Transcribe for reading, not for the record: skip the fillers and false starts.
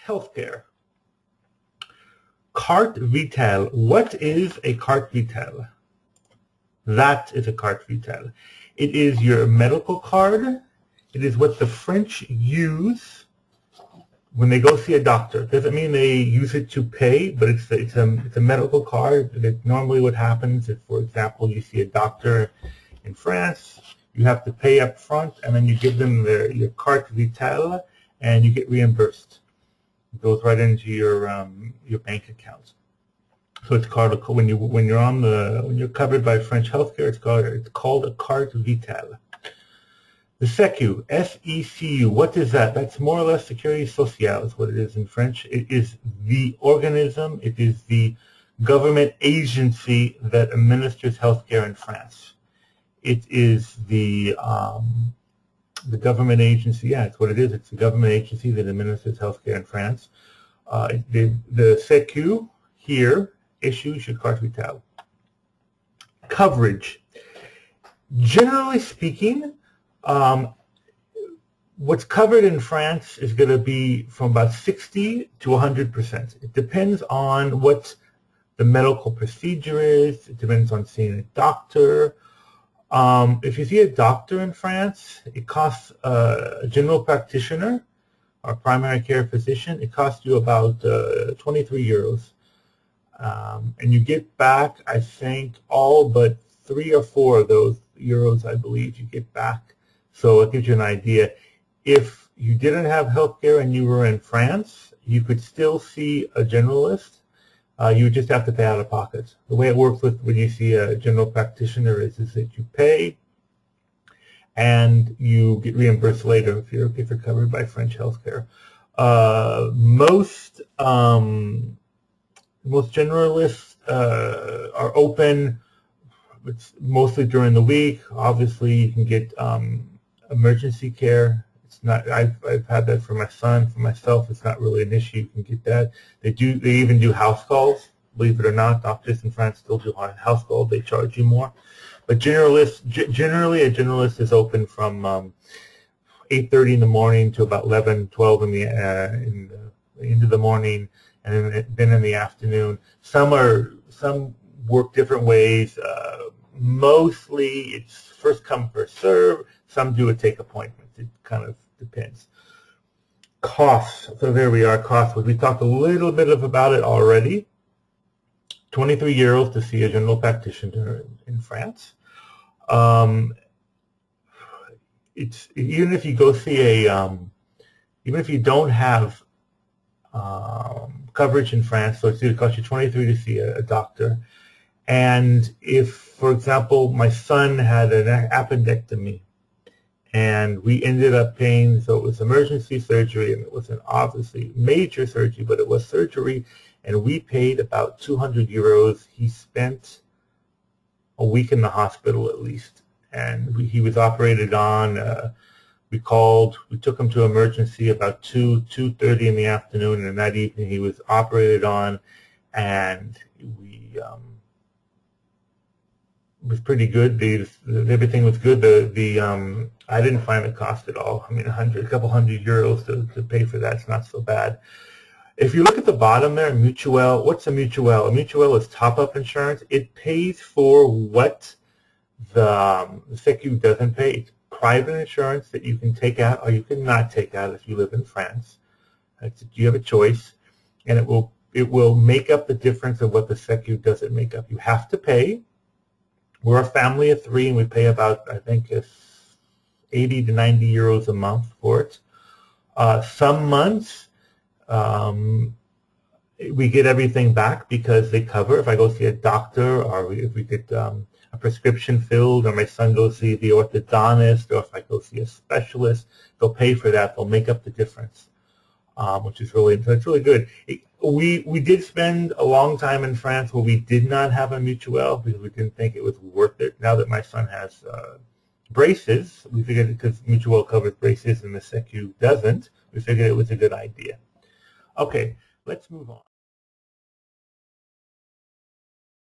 healthcare. Carte vitale. What is a carte vitale? That is a carte vitale. It is your medical card. It is what the French use when they go see a doctor. Doesn't mean they use it to pay, but it's a medical card. That normally what happens if, for example, you see a doctor in France, you have to pay up front, and then you give them your carte vitale, and you get reimbursed. It goes right into your bank account. So it's called when you're covered by French healthcare, it's called a carte vitale. The SECU, S-E-C-U, what is that? That's more or less Sécurité Sociale is what it is in French. It is the organism, it is the government agency that administers healthcare in France. It is the government agency, yeah, it's what it is. It's the government agency that administers healthcare in France. The SECU here issues your carte vitale. Coverage. Generally speaking, what's covered in France is going to be from about 60 to 100%. It depends on what the medical procedure is. It depends on seeing a doctor. If you see a doctor in France, it costs a general practitioner or primary care physician. It costs you about 23 euros. And you get back, I think, all but 3 or 4 of those euros, I believe, you get back. So it gives you an idea. If you didn't have health care and you were in France, you could still see a generalist. You would just have to pay out of pocket. The way it works with when you see a general practitioner is that you pay and you get reimbursed later if you're covered by French healthcare. Most generalists are open. It's mostly during the week. Obviously, you can get emergency care. It's not. I've had that for my son. For myself, it's not really an issue. You can get that. They even do house calls. Believe it or not, doctors in France still do house calls. They charge you more. But generally, a generalist is open from 8:30 in the morning to about 11, 12 in the end of the morning, and then in the afternoon. Some work different ways. Mostly, it's first come, first serve. Some do a take appointment. It kind of depends. Costs. So there we are, costs. We talked a little bit about it already. 23 euros to see a general practitioner in France. It's even if you go see even if you don't have coverage in France, so it's going to cost you 23 to see a doctor. And if, for example, my son had an appendectomy, and we ended up paying, so it was emergency surgery, and it wasn't obviously major surgery, but it was surgery, and we paid about 200 euros. He spent a week in the hospital at least, and he was operated on. We took him to emergency about 2:30 in the afternoon, and that evening he was operated on, and it was pretty good. Everything was good. I didn't find the cost at all. I mean, a couple hundred euros to pay for that's not so bad. If you look at the bottom there, mutuelle. What's a mutuelle? A mutuelle is top-up insurance. It pays for what the SECU doesn't pay. It's private insurance that you can take out or you can not take out if you live in France. You have a choice, and it will make up the difference of what the SECU doesn't make up. You have to pay. We're a family of 3, and we pay about, I think, 80 to 90 euros a month for it. Some months, we get everything back because they cover. If I go see a doctor, or if we get a prescription filled, or my son goes see the orthodontist, or if I go see a specialist, they'll pay for that. They'll make up the difference, which is it's really good. We did spend a long time in France where we did not have a mutuelle because we didn't think it was worth it. Now that my son has braces, we figured because mutuelle covers braces and the SECU doesn't, we figured it was a good idea. Okay, let's move on.